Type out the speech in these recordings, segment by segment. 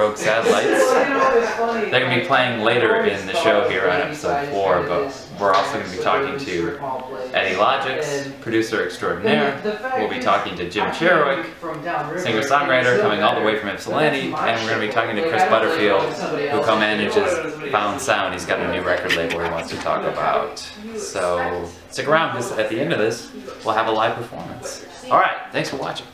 Rogue Satellites. They're going to be playing later in the show here on episode 4, but we're also going to be talking to Eddie Logix, producer extraordinaire. We'll be talking to Jim Cherewick, singer-songwriter coming all the way from Ypsilanti, and we're going to be talking to Chris Butterfield, who co-manages Found Sound. He's got a new record label he wants to talk about. So stick around, because at the end of this, we'll have a live performance. All right, thanks for watching.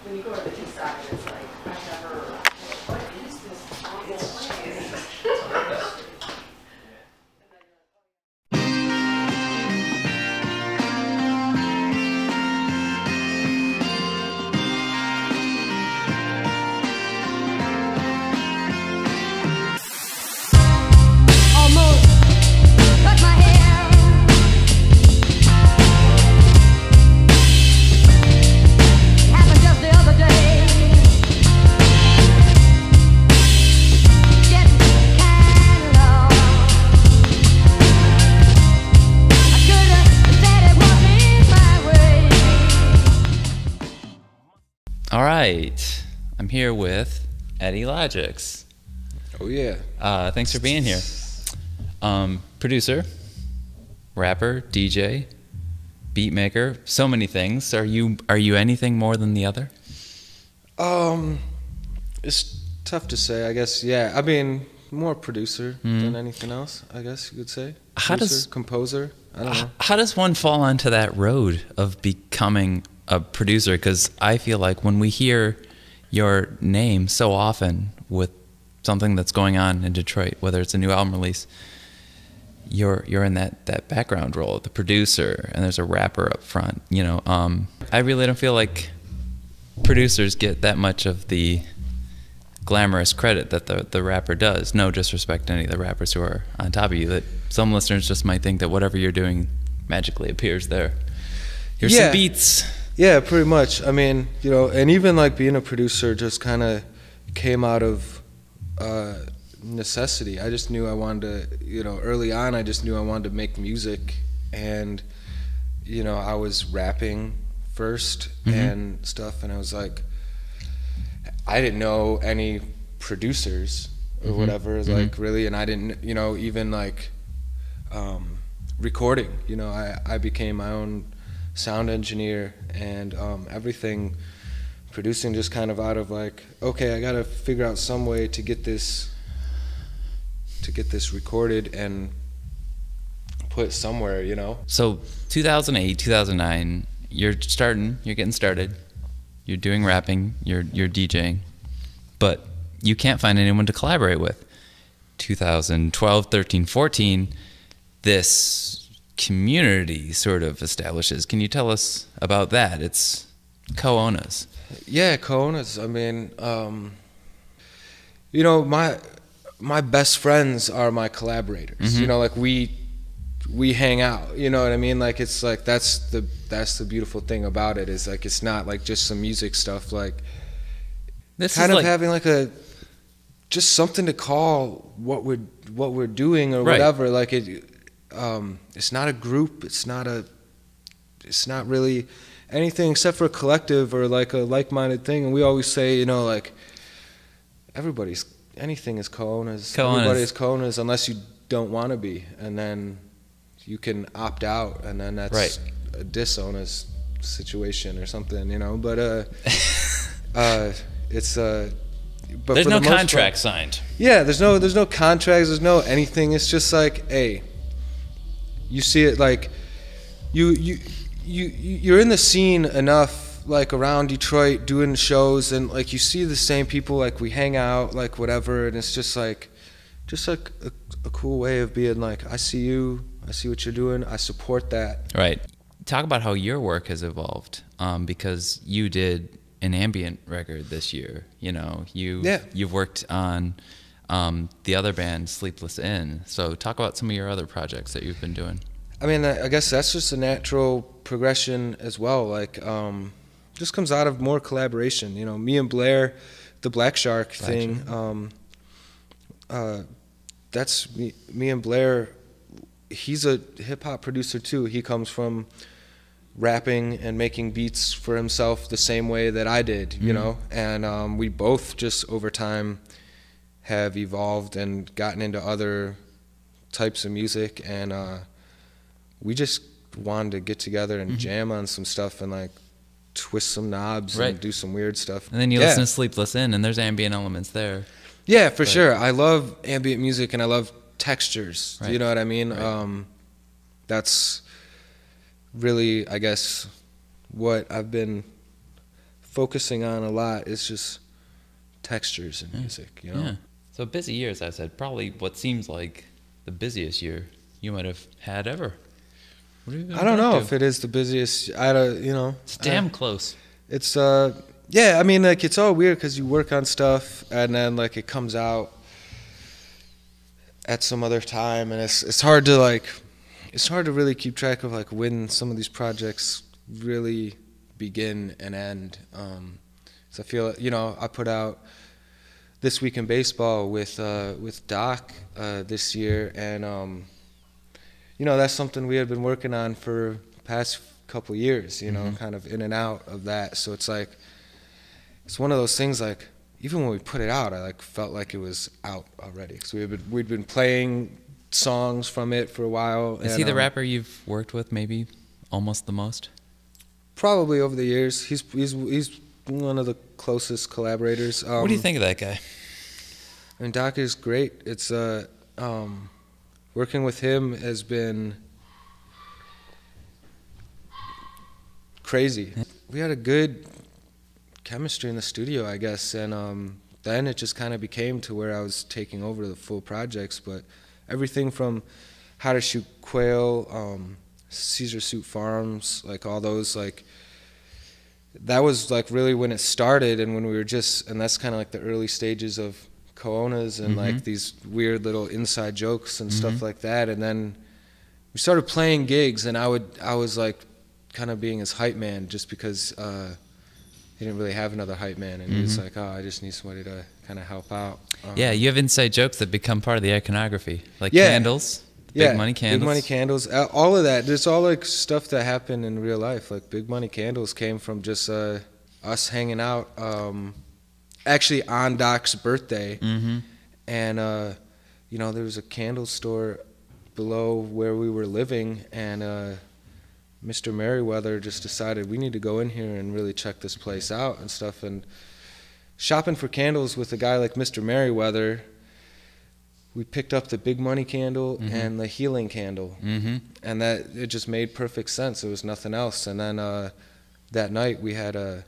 All right, I'm here with Eddie Logix. Oh yeah. Thanks for being here. Producer, rapper, DJ, beat maker, so many things. Are you anything more than the other? It's tough to say, I guess. Yeah, I mean, more producer than anything else, I guess you could say. Composer, I don't know. How does one fall onto that road of becoming a producer? Because I feel like when we hear your name so often with something that's going on in Detroit, whether it's a new album release, you're in that background role, the producer, and there's a rapper up front. You know, I really don't feel like producers get that much of the glamorous credit that the rapper does. No disrespect to any of the rappers who are on top of you. That some listeners just might think that whatever you're doing magically appears there. Here's some beats. Yeah, pretty much. I mean, you know, and even like being a producer just kind of came out of necessity. I just knew I wanted to, you know, early on I just knew I wanted to make music, and, you know, I was rapping first and stuff, and I was like, I didn't know any producers or whatever, like really, and I didn't, you know, even like recording, you know, I became my own sound engineer, and everything, producing just kind of out of like, okay, I gotta figure out some way to get this recorded and put somewhere, you know. So 2008, 2009, you're getting started, you're doing rapping, you're DJing, but you can't find anyone to collaborate with. 2012, 13, 14, this community sort of establishes. Can you tell us about that? It's co-owners. Yeah, co-owners. I mean, you know, my best friends are my collaborators. You know, like we hang out. You know what I mean? Like it's like that's the beautiful thing about it, is like it's not like just some music stuff. Like this kind of like having like just something to call what we're doing or whatever. Like it's not a group. It's not really anything except for a collective or like a like-minded thing. And we always say, you know, like anything is co-owners. Everybody is co-owners unless you don't want to be, and then you can opt out, and then that's a disowners situation or something, you know. But it's but there's no contract signed. Yeah, there's no contracts. There's no anything. It's just like, hey, you see it like you're in the scene enough, like around Detroit doing shows, and like you see the same people, like we hang out, like whatever, and it's just like a cool way of being like, I see you, I see what you're doing, I support that. Right. Talk about how your work has evolved, because you did an ambient record this year. You know, you've worked on the other band, Sleepless Inn. So talk about some of your other projects that you've been doing. I mean, I guess that's just a natural progression as well. Like, just comes out of more collaboration. You know, me and Blair, the Black Shark thing. That's me and Blair. He's a hip hop producer too. He comes from rapping and making beats for himself the same way that I did, you know. And we both just over time have evolved and gotten into other types of music, and we just wanted to get together and jam on some stuff and like twist some knobs and do some weird stuff. And then you listen to Sleepless In, and there's ambient elements there. Yeah, for sure. I love ambient music, and I love textures. Right. You know what I mean? Right. That's really, I guess, what I've been focusing on a lot is just textures in music, you know? Yeah. So busy years, I said. Probably what seems like the busiest year you might have had ever. What have you been I don't know to? if it is the busiest. I don't, you know. It's damn close. It's yeah. I mean, like, it's all weird because you work on stuff and then like it comes out at some other time, and it's hard to really keep track of like when some of these projects really begin and end. So I feel, you know, I put out This Week in Baseball with Doc this year, and you know, that's something we had been working on for the past couple of years, you know, kind of in and out of that. So it's like, it's one of those things, like, even when we put it out, I like felt like it was out already. So we'd been playing songs from it for a while. Is he the rapper you've worked with maybe almost the most? Probably over the years. He's one of the closest collaborators. What do you think of that guy? I mean, Doc is great. It's working with him has been crazy. We had a good chemistry in the studio, I guess, and then it just kind of became to where I was taking over the full projects. But everything from How to Shoot Quail, Caesar Suit Farms, like all those, like, that was like really when it started, and when we were just, and that's kind of like the early stages of Koanas and like these weird little inside jokes and stuff like that. And then we started playing gigs, and I was like kind of being his hype man, just because he didn't really have another hype man, and he was like, oh, I just need somebody to kind of help out. Yeah, you have inside jokes that become part of the iconography, like candles. Big Money Candles. Big Money Candles. All of that. It's all like stuff that happened in real life. Like Big Money Candles came from just us hanging out, actually on Doc's birthday. And, you know, there was a candle store below where we were living, and Mr. Merriweather just decided we need to go in here and really check this place out and stuff. And shopping for candles with a guy like Mr. Merriweather, we picked up the Big Money Candle and the Healing Candle, and that it just made perfect sense. There was nothing else. And then that night we had a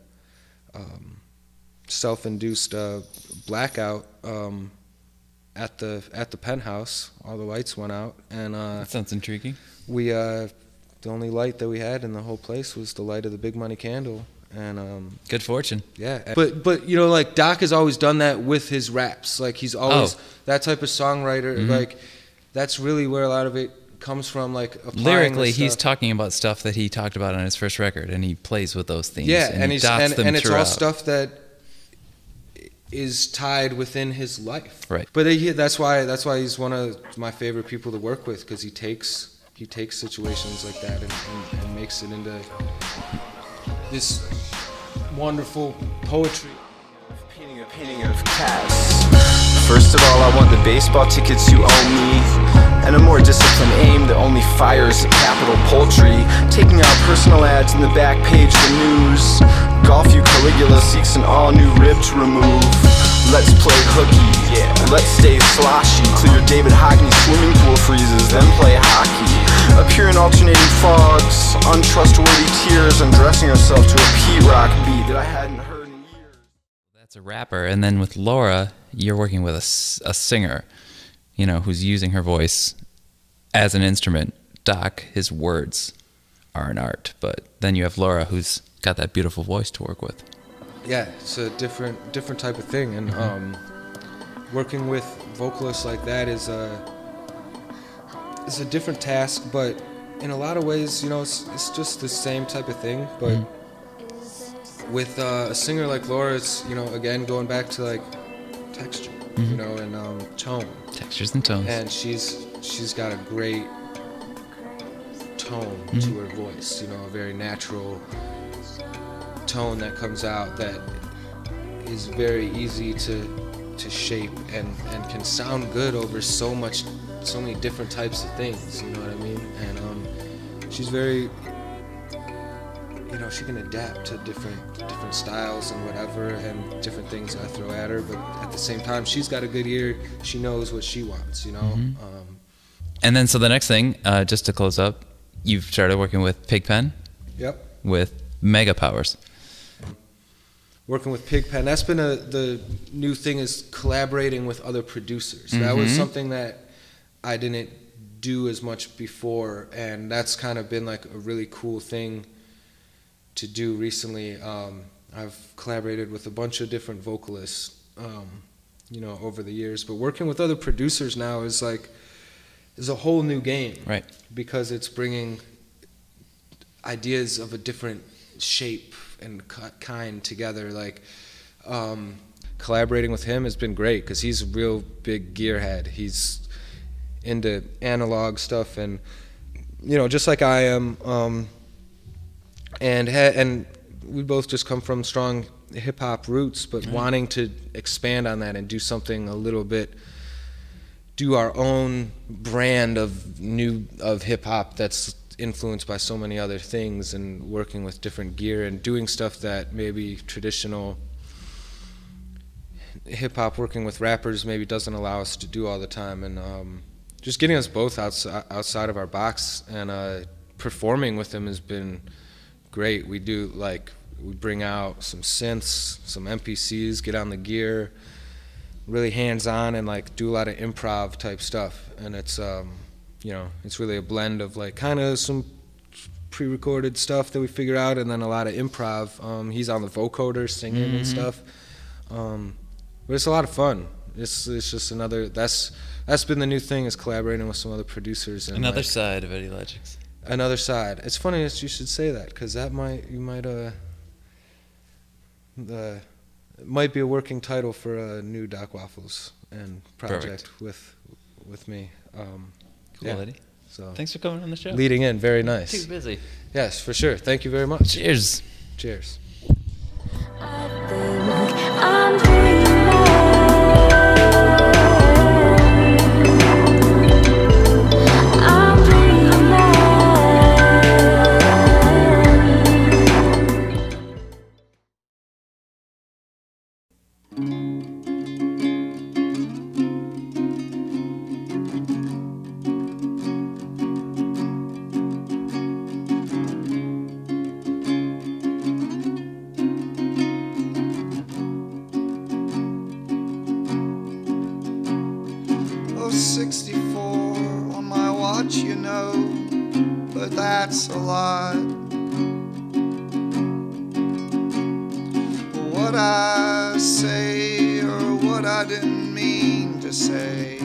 self-induced blackout at the penthouse. All the lights went out, and that sounds intriguing. We the only light that we had in the whole place was the light of the Big Money Candle. And good fortune. Yeah, but you know, like, Doc has always done that with his raps. Like, he's always that type of songwriter. Like, that's really where a lot of it comes from. Like, lyrically, he's talking about stuff that he talked about on his first record, and he plays with those themes. Yeah, and he dots them it's throughout. all stuff that is tied within his life. Right. But that's why he's one of my favorite people to work with, because he takes situations like that and makes it into this wonderful poetry. Painting of cats. First of all, I want the baseball tickets you owe me, and a more disciplined aim that only fires at Capital Poultry. Taking out personal ads in the back page of the news. Golf U Caligula seeks an all-new rib to remove. Let's play hooky, yeah. Let's stay sloshy. Clear David Hockney's swimming pool freezes, then play hockey. Appear in alternating fogs, untrustworthy tears, undressing herself to a Pete Rock beat that I hadn't heard in years. That's a rapper, and then with Laura, you're working with a singer, you know, who's using her voice as an instrument. Doc, his words are an art, but then you have Laura, who's got that beautiful voice to work with. Yeah, it's a different type of thing, and working with vocalists like that is a different task, but in a lot of ways, you know, it's just the same type of thing. But with a singer like Laura, it's, you know, again, going back to like texture, you know, and tone. Textures and tones. And she's got a great tone to her voice, you know, a very natural tone that comes out that is very easy to to shape and can sound good over so many different types of things, you know what I mean? And she's very, you know, she can adapt to different styles and whatever, and different things I throw at her, but at the same time, she's got a good ear. She knows what she wants, you know? Mm-hmm. And then, so the next thing, just to close up, you've started working with Pigpen. Yep. With Mega Powers. Working with Pigpen, that's been the new thing, is collaborating with other producers. That was something that I didn't do as much before, and that's kind of been like a really cool thing to do recently. I've collaborated with a bunch of different vocalists, you know, over the years, but working with other producers now is a whole new game, right? Because it's bringing ideas of a different shape and kind together. Like, collaborating with him has been great because he's a real big gearhead. He's into analog stuff, and you know, just like I am. And we both just come from strong hip hop roots, but wanting to expand on that and do something a little bit, do our own brand of hip hop that's influenced by so many other things, and working with different gear and doing stuff that maybe traditional hip hop working with rappers maybe doesn't allow us to do all the time, and just getting us both outside of our box, and performing with them has been great. We bring out some synths, some MPCs, get on the gear, really hands-on, and like do a lot of improv type stuff, and it's you know, it's really a blend of like kind of some pre-recorded stuff that we figure out, and then a lot of improv. He's on the vocoder singing and stuff, but it's a lot of fun. It's just another, that's been the new thing, is collaborating with some other producers. And another side of Eddie Logix. Another side. It's funny that you should say that, because that might be a working title for a new Doc Waffles and project with me. Cool, yeah. Eddie. So thanks for coming on the show. Leading in, very nice. Too busy. Yes, for sure. Thank you very much. Cheers. Cheers. I think I'm dreaming. That's a lot. What I say or what I didn't mean to say.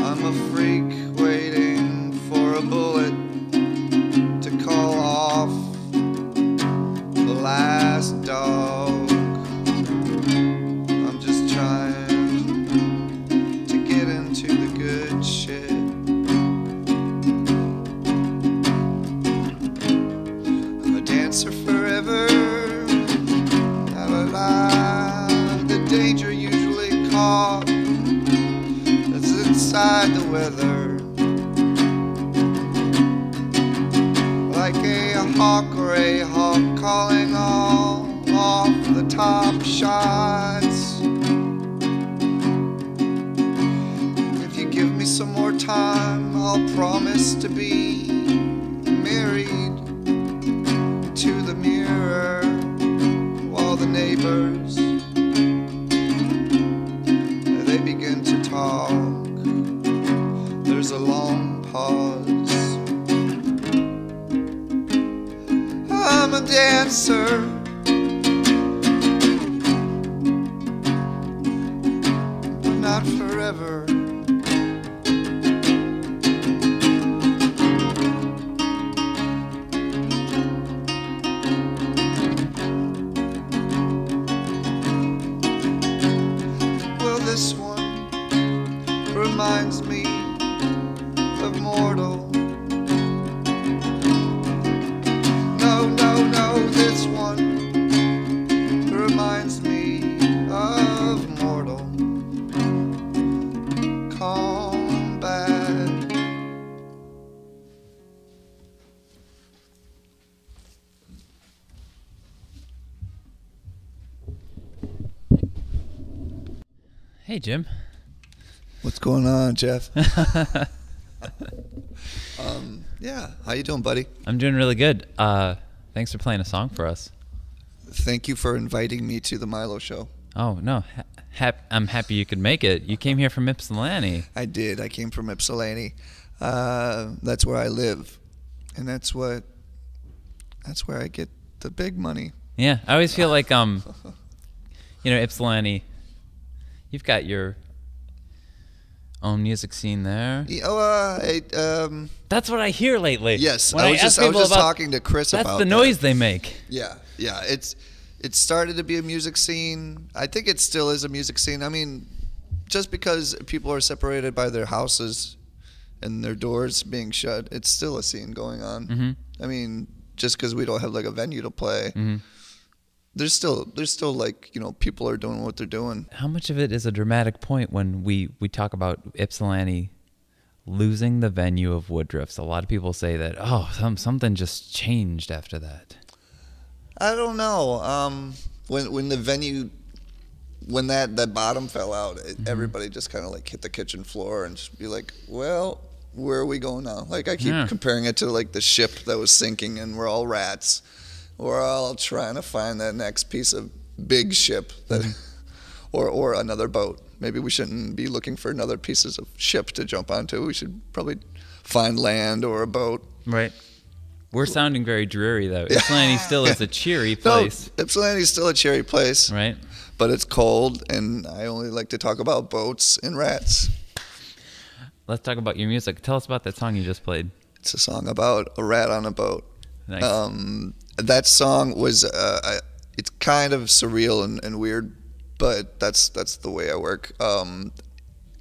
I'm a freak waiting for a bullet to call off the last dog. I'm just trying to get into the good shit. I'm a dancer forever. The danger usually caught is inside the weather. Like a hawk or a hawk calling all off the top shots. If you give me some more time, I'll promise to be married to the mirror while the neighbors, they begin to talk. There's a long pause. I'm a dancer, but not forever. Well, this one reminds me of mortal. No, this one Hey, Jim. What's going on, Jeff? Yeah, how you doing, buddy? I'm doing really good. Thanks for playing a song for us. Thank you for inviting me to the Milo show. Oh, no. I'm happy you could make it. You came here from Ypsilanti. I did. I came from Ypsilanti. That's where I live, and that's where I get the big money. Yeah, I always feel like, Ypsilanti, you've got your own music scene there. That's That's what I hear lately. Yes, When I was ask just people about- talking to Chris that's about the noise they make. Yeah. It started to be a music scene. I think it still is a music scene. I mean, just because people are separated by their houses and their doors being shut, it's still a scene going on. Mm-hmm. I mean, just because we don't have like a venue to play, Mm-hmm. there's still like, people are doing what they're doing. How much of it is a dramatic point when we talk about Ypsilanti losing the venue of Woodruff's? A lot of people say that, something just changed after that. I don't know. When the venue, when that bottom fell out, everybody just kind of like hit the kitchen floor and just be like, well, where are we going now? Like I keep comparing it to like the ship that was sinking and we're all rats. We're all trying to find that next piece of big ship that, or another boat. Maybe we shouldn't be looking for another pieces of ship to jump onto. We should probably find land or a boat. Right. We're sounding very dreary, though. Ypsilanti still is a cheery place. No, Ypsilanti's still a cheery place. Right. But it's cold, and I only like to talk about boats and rats. Let's talk about your music. Tell us about that song you just played. It's a song about a rat on a boat. Nice. That song was, it's kind of surreal and weird, but that's the way I work.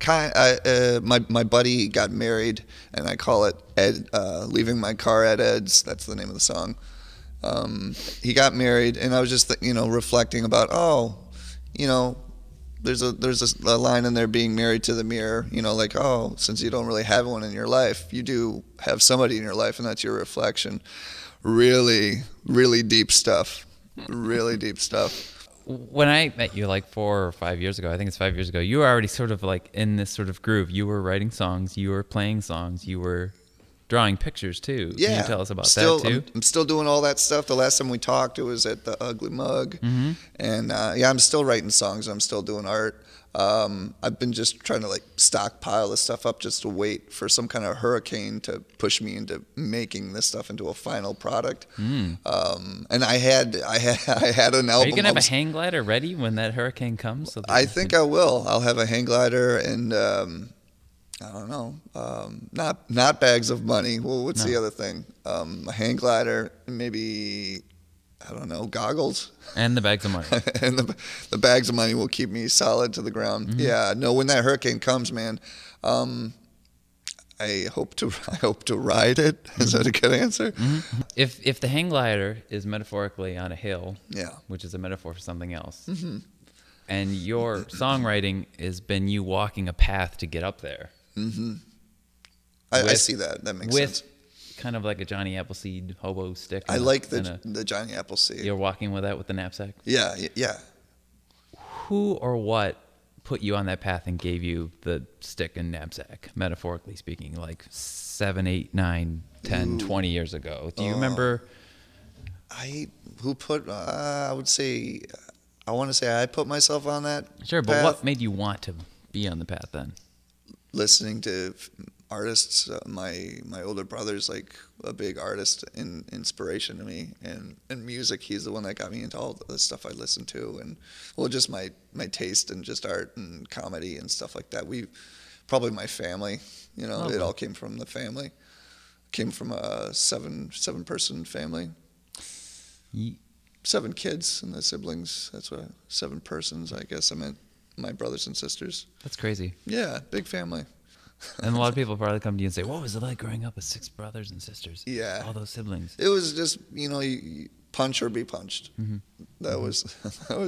My buddy got married, and I call it Ed, Leaving My Car at Ed's. That's the name of the song. He got married, and I was just reflecting about there's a line in there, being married to the mirror. Like, since you don't really have one in your life, you do have somebody in your life, and that's your reflection. Really, really deep stuff. Really deep stuff. When I met you like 4 or 5 years ago, I think it's 5 years ago, you were already sort of like in this sort of groove. You were writing songs, you were playing songs, you were drawing pictures too. Yeah. Can you tell us about that too? I'm still doing all that stuff. The last time we talked, it was at the Ugly Mug. Mm-hmm. And I'm still writing songs. I'm still doing art. I've been just trying to like stockpile this stuff up just to wait for some kind of hurricane to push me into making this stuff into a final product. And I had an album. Are you gonna have a hang glider ready when that hurricane comes? So I think I will. I'll have a hang glider and I don't know, not bags of money. Well, what's the other thing? A hang glider, maybe, I don't know, goggles. And the bags of money. And the bags of money will keep me solid to the ground. Mm-hmm. Yeah, no, when that hurricane comes, man, I hope to ride it. Is that a good answer? Mm-hmm. If the hang glider is metaphorically on a hill, yeah, which is a metaphor for something else, mm-hmm. and your songwriting has been you walking a path to get up there. Mm-hmm. I see that. That makes sense. Kind of like a Johnny Appleseed hobo stick. I like the Johnny Appleseed. You're walking with that with the knapsack? Yeah. Who or what put you on that path and gave you the stick and knapsack, metaphorically speaking, like 7, 8, 9, 10, 20 years ago? Do you remember? I want to say I put myself on that Sure, but path. what made you want to be on the path then? Listening to artists. My older brother's like a big artist and inspiration to me, and music. He's the one that got me into all the stuff I listen to, and just my taste in just art and comedy and stuff like that. Probably my family. It all came from the family. Came from a seven person family. 7 kids and the siblings. That's what 7 persons. I guess I meant my brothers and sisters. That's crazy. Yeah, big family. And a lot of people probably come to you and say, what was it like growing up with 6 brothers and sisters? Yeah. All those siblings. It was just, you punch or be punched. Mm-hmm. That was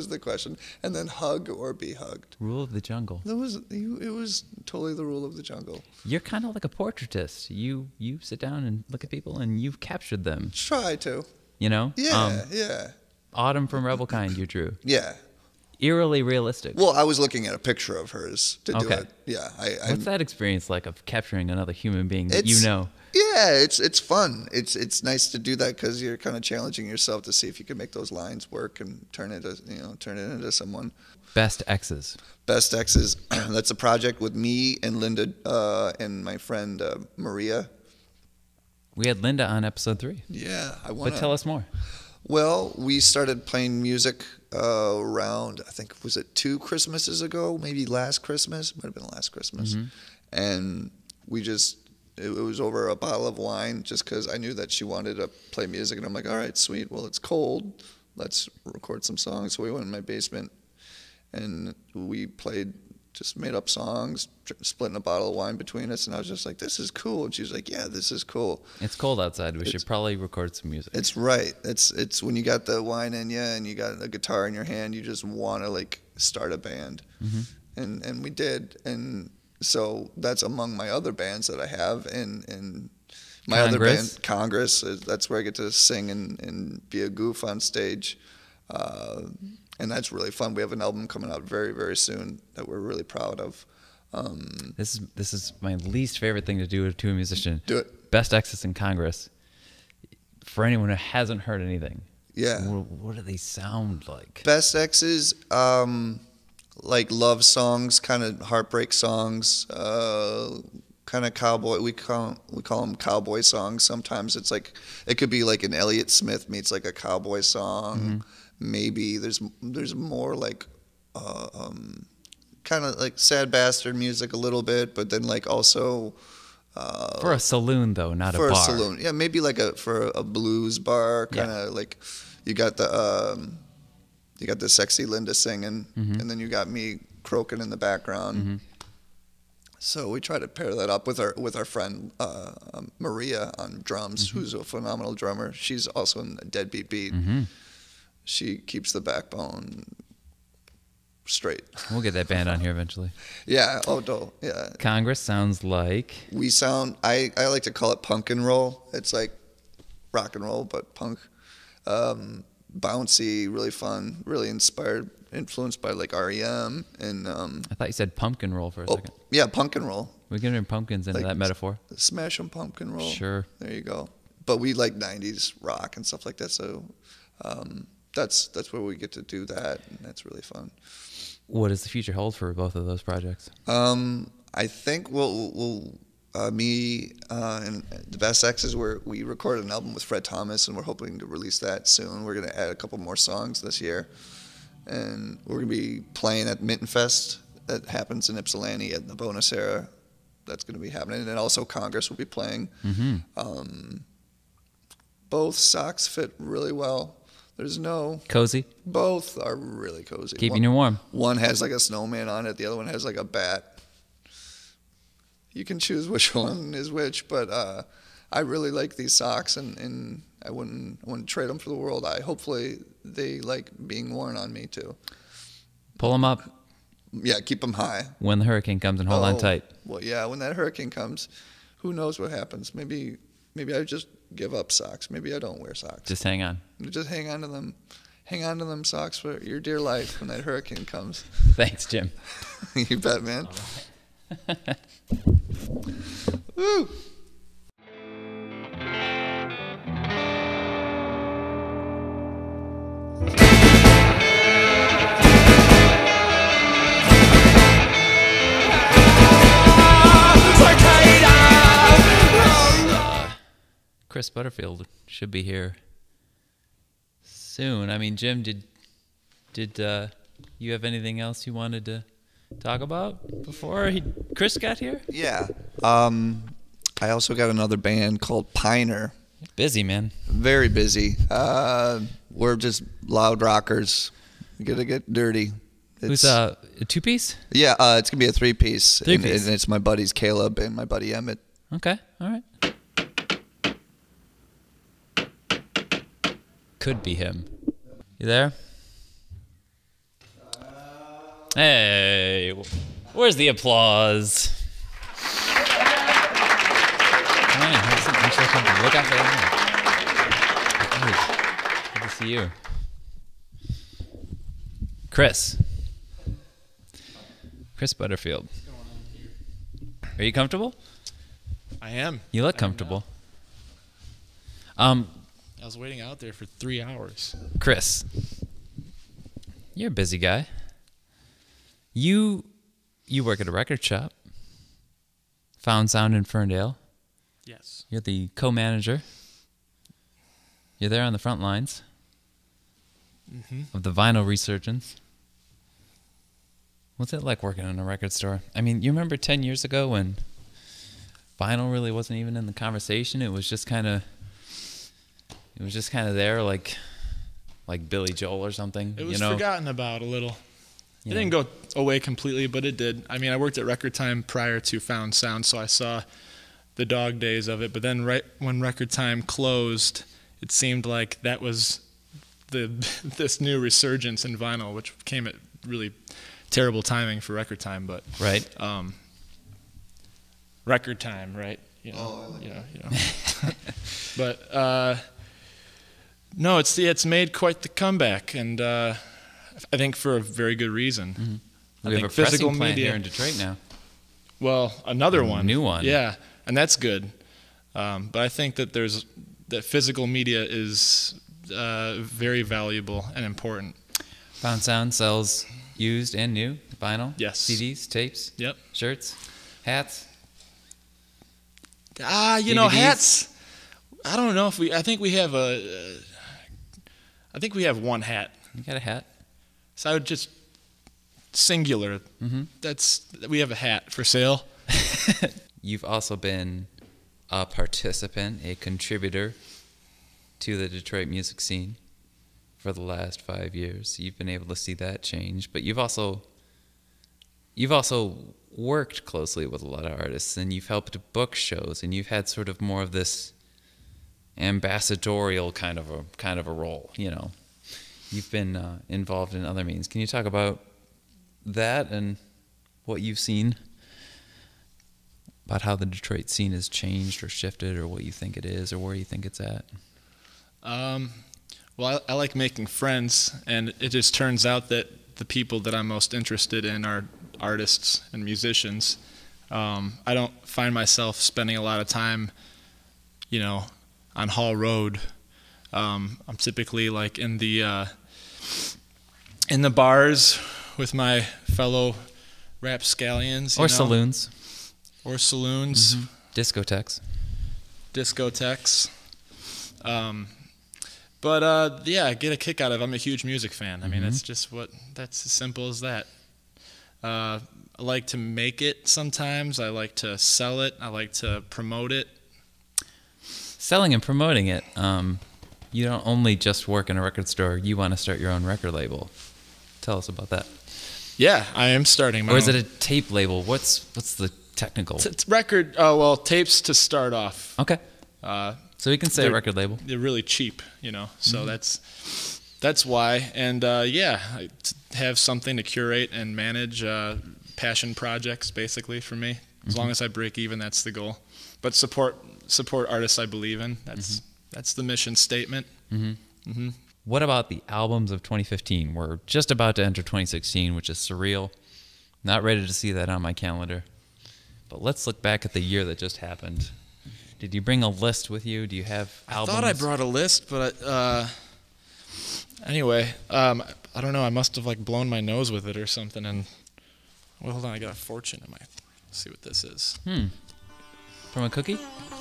the question. And then hug or be hugged. Rule of the jungle. It was totally the rule of the jungle. You're kind of like a portraitist. You sit down and look at people and you've captured them. Try to. Yeah. Yeah. Autumn from Rebel Kind you drew. Yeah. eerily realistic. Well, I was looking at a picture of hers to do Okay. it. Yeah. What's that experience like of capturing another human being that you know? Yeah, it's fun. It's nice to do that because you're kind of challenging yourself to see if you can make those lines work and turn it into someone. Best exes. Best Exes. That's a project with me and Linda and my friend Maria. We had Linda on episode 3. Yeah, But tell us more. Well, we started playing music around, I think, was it 2 Christmases ago? Maybe last Christmas? Might have been last Christmas. Mm-hmm. And we just, it was over a bottle of wine just because I knew that she wanted to play music. And I'm like, all right, sweet. Well, it's cold. Let's record some songs. So we went in my basement and we just made up songs, splitting a bottle of wine between us. And I was just like, this is cool. And she was like, yeah, this is cool. It's cold outside. We should probably record some music. It's right. It's when you got the wine in you and you got a guitar in your hand, you just want to like start a band. Mm-hmm. And we did. And so that's among my other bands that I have. And my other band, Congress, that's where I get to sing and be a goof on stage. And that's really fun. We have an album coming out very, very soon that we're really proud of. This is my least favorite thing to do to a musician. Do it. Best Exes in Congress. For anyone who hasn't heard anything. Yeah. What do they sound like? Best Exes, like love songs, kind of heartbreak songs, kind of cowboy. We call them cowboy songs. Sometimes it's like it could be like an Elliott Smith meets like a cowboy song. Mm-hmm. Maybe there's more like kind of like sad bastard music a little bit, but then like also for a saloon though, not a bar. For a saloon, yeah, maybe like for a blues bar, kind of like you got the sexy Linda singing, mm-hmm. and then you got me croaking in the background. Mm-hmm. So we try to pair that up with our friend Maria on drums, mm-hmm. who's a phenomenal drummer. She's also in the Deadbeat Beat. Mm-hmm. She keeps the backbone straight. We'll get that band on here eventually. Yeah. Oh, no. Yeah. Congress sounds like. I like to call it punk and roll. It's like rock and roll, but punk. Bouncy, really fun, really influenced by like REM and. I thought you said pumpkin roll for a second. Yeah, punk and roll. We're getting pumpkins into like that metaphor. Smash 'em pumpkin roll. Sure. There you go. But we like 90s rock and stuff like that, so. That's where we get to do that, and that's really fun. What does the future hold for both of those projects? I think me and the Best Exes, we recorded an album with Fred Thomas, and we're hoping to release that soon. We're going to add a couple more songs this year, and we're going to be playing at Mitten Fest that happens in Ypsilanti at the Bonus Era. That's going to be happening, and then also Congress will be playing. Mm-hmm. Both socks fit really well. There's no... Cozy? Both are really cozy. Keeping you warm. One has like a snowman on it. The other one has like a bat. You can choose which one is which, but I really like these socks, and I wouldn't trade them for the world. Hopefully they like being worn on me too. Pull them up. Yeah, keep them high. When the hurricane comes and hold on tight. Well, yeah, when that hurricane comes, who knows what happens. Maybe I just give up socks. Maybe I don't wear socks. Just hang on. Just hang on to them. Hang on to them socks for your dear life when that hurricane comes. Thanks, Jim. You bet, man. Woo! Chris Butterfield should be here soon. I mean, Jim, did you have anything else you wanted to talk about before Chris got here? Yeah. I also got another band called Piner. Busy, man. Very busy. We're just loud rockers. We gotta get dirty. Who's a 2-piece? Yeah, it's gonna be a 3-piece. 3-piece. And it's my buddies Caleb and my buddy Emmett. Okay, all right. Could be him. You there? Hey, where's the applause? Man, that's some interesting to look out for that. Good to see you. Chris. Chris Butterfield. Are you comfortable? I am. You look comfortable. I was waiting out there for 3 hours. Chris, you're a busy guy. You work at a record shop. Found Sound in Ferndale. Yes. You're the co-manager. You're there on the front lines of the vinyl resurgence. What's it like working in a record store? I mean, you remember 10 years ago when vinyl really wasn't even in the conversation? It was just kind of there, like Billy Joel or something. It was forgotten about a little. It didn't go away completely, but it did. I mean, I worked at Record Time prior to Found Sound, so I saw the dog days of it. But then right when Record Time closed, it seemed like that was this new resurgence in vinyl, which came at really terrible timing for Record Time. But right, Record Time, right? You know. But no, it's made quite the comeback, and I think for a very good reason. Mm-hmm. I We think have a physical pressing plant media here in Detroit now. Well, another one, new one, yeah, and that's good. But I think that that physical media is very valuable and important. Found Sound sells used and new vinyl. Yes. CDs, tapes. Yep. Shirts, hats. DVDs. Hats. I don't know if I think we have one hat. You got a hat? So I would just singular. Mm-hmm. We have a hat for sale. You've also been a participant, a contributor to the Detroit music scene for the last 5 years. You've been able to see that change, but you've also worked closely with a lot of artists, and you've helped book shows, and you've had sort of more of this ambassadorial kind of a role. You've been involved in other means. Can you talk about that and what you've seen about how the Detroit scene has changed or shifted, or what you think it is, or where you think it's at? Well, I like making friends, and it just turns out that the people that I'm most interested in are artists and musicians. I don't find myself spending a lot of time, on Hall Road. I'm typically like in the bars with my fellow rapscallions, Or saloons. Or saloons. Mm-hmm. Discotheques. But I get a kick out of it. I'm a huge music fan. I mean, that's as simple as that. I like to make it sometimes. I like to sell it. I like to promote it. Selling and promoting it. You don't only just work in a record store. You want to start your own record label. Tell us about that. Yeah, I am starting my own. Or is own. it a tape label? What's the technical? Record. Oh, well, tapes to start off. Okay. So we can say record label. They're really cheap, So that's why. And to have something to curate and manage, passion projects basically for me. As long as I break even, that's the goal. But support artists I believe in. That's the mission statement. What about the albums of 2015? We're just about to enter 2016, which is surreal. Not ready to see that on my calendar. But let's look back at the year that just happened. Did you bring a list with you? Do you have albums? I thought I brought a list, but anyway, I don't know. I must have blown my nose with it or something. And hold on, I got a fortune in my. Let's see what this is. From a cookie?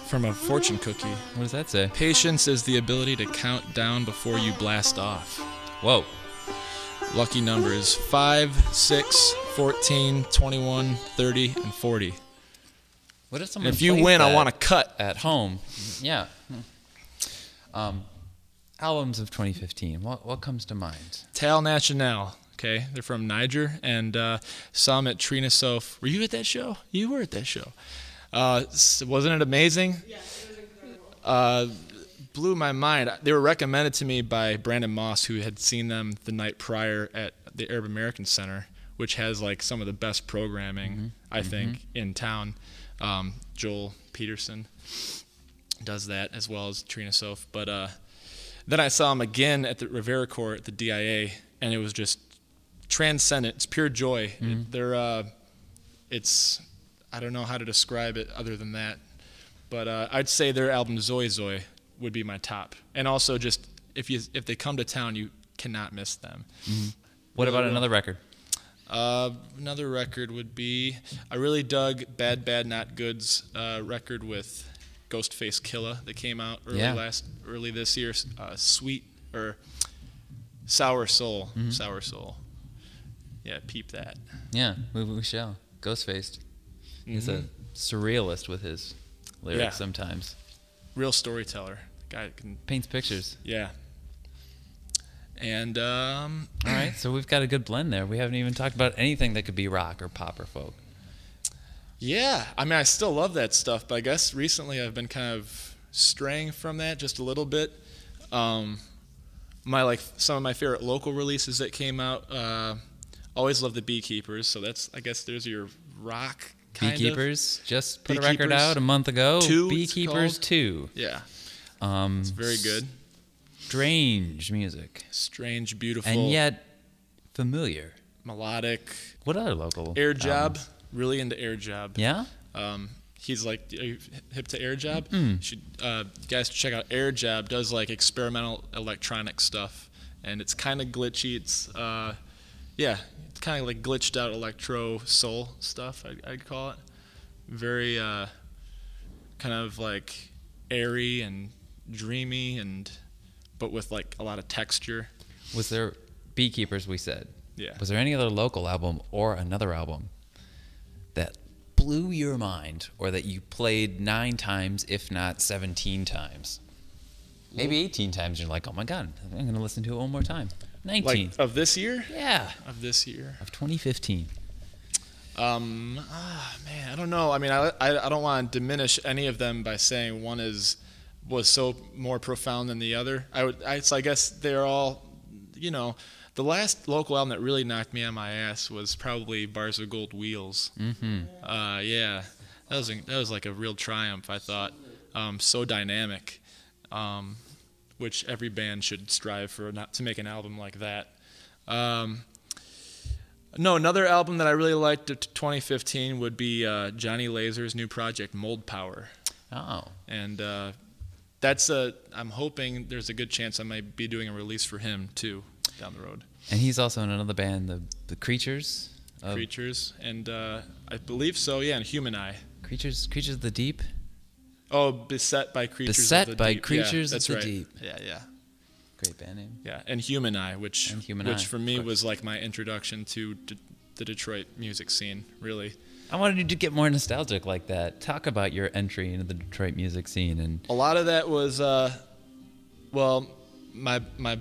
From a fortune cookie. What does that say? Patience is the ability to count down before you blast off. Whoa. Lucky numbers 5, 6, 14, 21, 30, and 40. What if someone if you win, I want to cut at home? Yeah. Albums of 2015. What comes to mind? Tal Nacional. Okay, they're from Niger, and saw them at Trina Sof. Were you at that show? You were at that show. Wasn't it amazing? Yeah, it was incredible. Blew my mind. They were recommended to me by Brandon Moss, who had seen them the night prior at the Arab American Center, which has some of the best programming, I think, in town. Joel Peterson does that, as well as Trina Sof. But then I saw him again at the Rivera Court at the DIA, and it was just transcendent. It's pure joy. They're I don't know how to describe it other than that. But I'd say their album Zoe Zoe would be my top. And also just if they come to town, you cannot miss them. Mm-hmm. What about another record? Another record would be, I really dug Bad Bad Not Good's record with Ghostface Killah that came out early this year. Sweet or Sour Soul. Mm-hmm. Sour Soul. Yeah, peep that. Yeah, we shall. Ghostface. He's a surrealist with his lyrics sometimes. Real storyteller. Guy can paints pictures. Yeah. And all right, so we've got a good blend there. We haven't even talked about anything that could be rock or pop or folk. Yeah, I mean, I still love that stuff, but I guess recently I've been kind of straying from that just a little bit. Some of my favorite local releases that came out. Always love the Beekeepers, so I guess there's your rock kind Beekeepers of. just put a record out a month ago. 2, Beekeepers 2. Yeah. It's very good. Strange music. Strange, beautiful. And yet familiar. Melodic. What other local? Air Job. Really into Air Job. Yeah? He's like, are you hip to Air Job? Mm-mm. Guys should check out Air Job. Does like experimental electronic stuff. And it's kind of glitchy. It's, it's kind of like glitched out electro soul stuff, I'd call it. Very kind of like airy and dreamy but with like a lot of texture. Was there Beekeepers, we said? Yeah. Was there any other local album or another album that blew your mind or that you played 9 times, if not 17 times? Maybe 18 times. You're like, oh my God, I'm going to listen to it one more time. 19. Like of this year? Yeah. Of this year. Of 2015. Man, I don't know. I mean, I don't want to diminish any of them by saying one was so more profound than the other. So I guess they're all, the last local album that really knocked me on my ass was probably Bars of Gold Wheels. Mm-hmm. Yeah, that was like a real triumph, I thought. So dynamic, which every band should strive for, not to make an album like that. No, another album that I really liked of 2015 would be Johnny Laser's new project, Mold Power. Oh. And I'm hoping there's a good chance I might be doing a release for him too down the road. And he's also in another band, the Creatures. Creatures, and I believe so. Yeah, and Human Eye. Creatures of the Deep. Oh, Beset by Creatures of the Deep. Beset by Creatures that's of right. the Deep. Yeah. Great band name. Yeah, and Human Eye, which for me was like my introduction to the Detroit music scene. Really. I wanted you to get more nostalgic like that. Talk about your entry into the Detroit music scene. And a lot of that was, my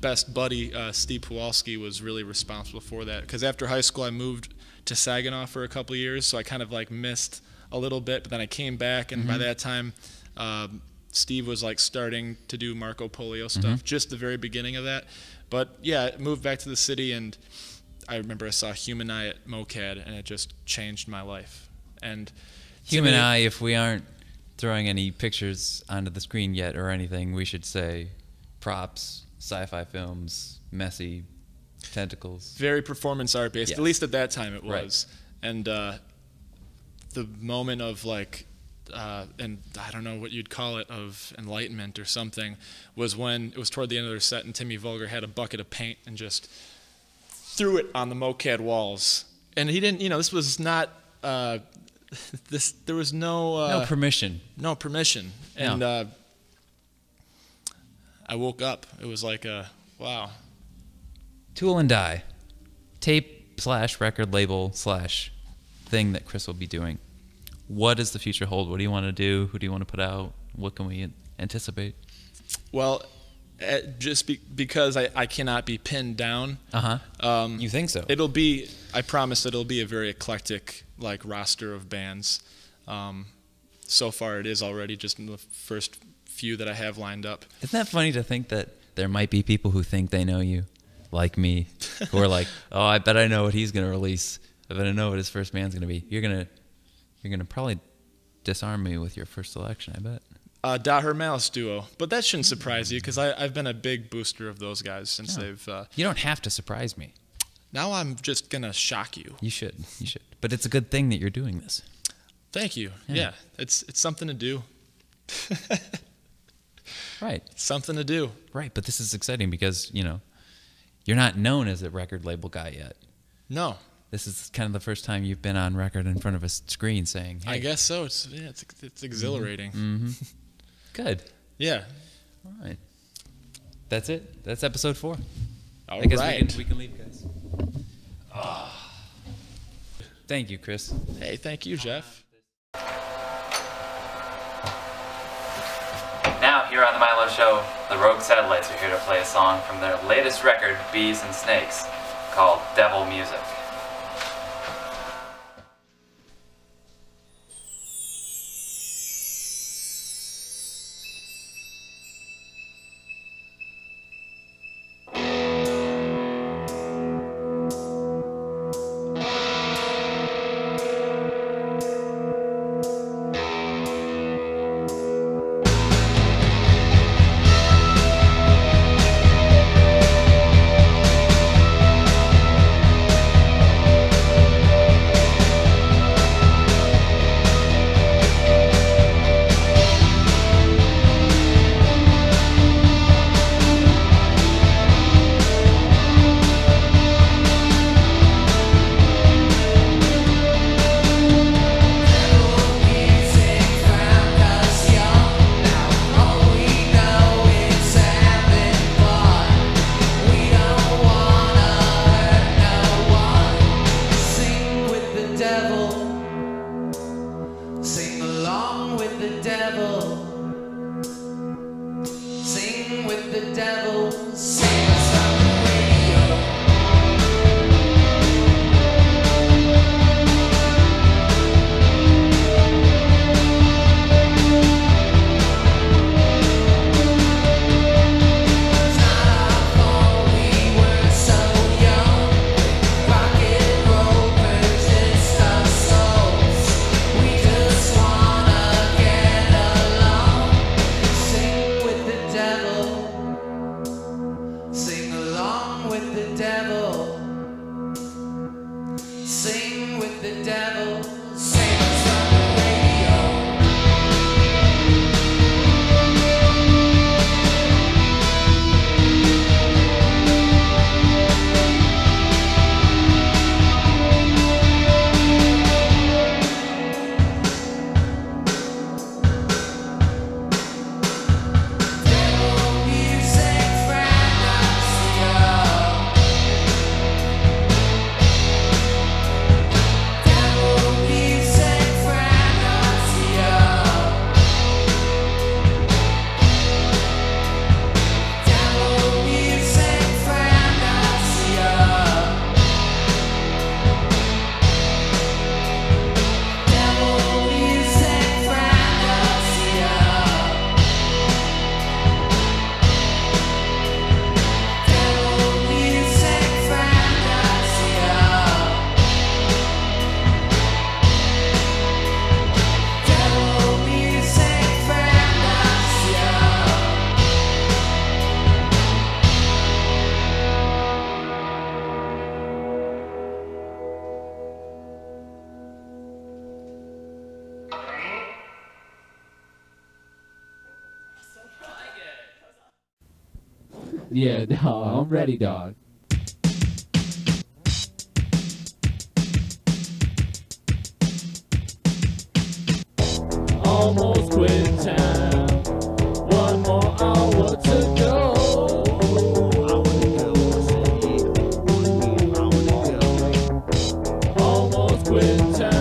best buddy, Steve Kowalski, was really responsible for that. Because after high school, I moved to Saginaw for a couple of years, so I kind of like missed a little bit. But then I came back, and by that time, Steve was like starting to do Marco Polio stuff, just the very beginning of that. But yeah, I moved back to the city, and I remember I saw Human Eye at MoCAD, and it just changed my life. And Human Eye, if we aren't throwing any pictures onto the screen yet or anything, we should say props, sci-fi films, messy tentacles. Very performance art based, Yes. At least at that time it was. Right. And the moment of like, and I don't know what you'd call it, of enlightenment or something, was when it was toward the end of their set and Timmy Vulgar had a bucket of paint and just threw it on the MoCAD walls. And he didn't, this was not, there was no permission. No permission. And I woke up. It was like wow. Tool and Die. Tape/record label/ thing that Chris will be doing. What does the future hold? What do you want to do? Who do you want to put out? What can we anticipate? Well, just because I cannot be pinned down. You think so? I promise it'll be a very eclectic like roster of bands. So far it is already, just in the first few that I have lined up. Isn't that funny to think that there might be people who think they know you, like me, who are like, oh, I bet I know what he's going to release. I bet I know what his first band's going to be. You're gonna probably disarm me with your first selection, I bet. Daher Malice Duo, but that shouldn't surprise you because I've been a big booster of those guys since they've. You don't have to surprise me. Now I'm just going to shock you. You should. But it's a good thing that you're doing this. Thank you. Yeah. It's something to do. Right. Something to do. Right, but this is exciting because, you're not known as a record label guy yet. No. This is kind of the first time you've been on record in front of a screen saying, hey. I guess so. It's exhilarating. Mm-hmm. Good. Yeah. All right. That's it. That's episode 4. All I guess right. we can leave, guys. Oh. Thank you, Chris. Hey, thank you, Jeff. Now, here on The Milo Show, the Rogue Satellites are here to play a song from their latest record, Bees and Snakes, called Devil Music. Yeah, dog. I'm ready, dog. Almost quit time. One more hour to go. I wanna go, I wanna go. Almost quit time.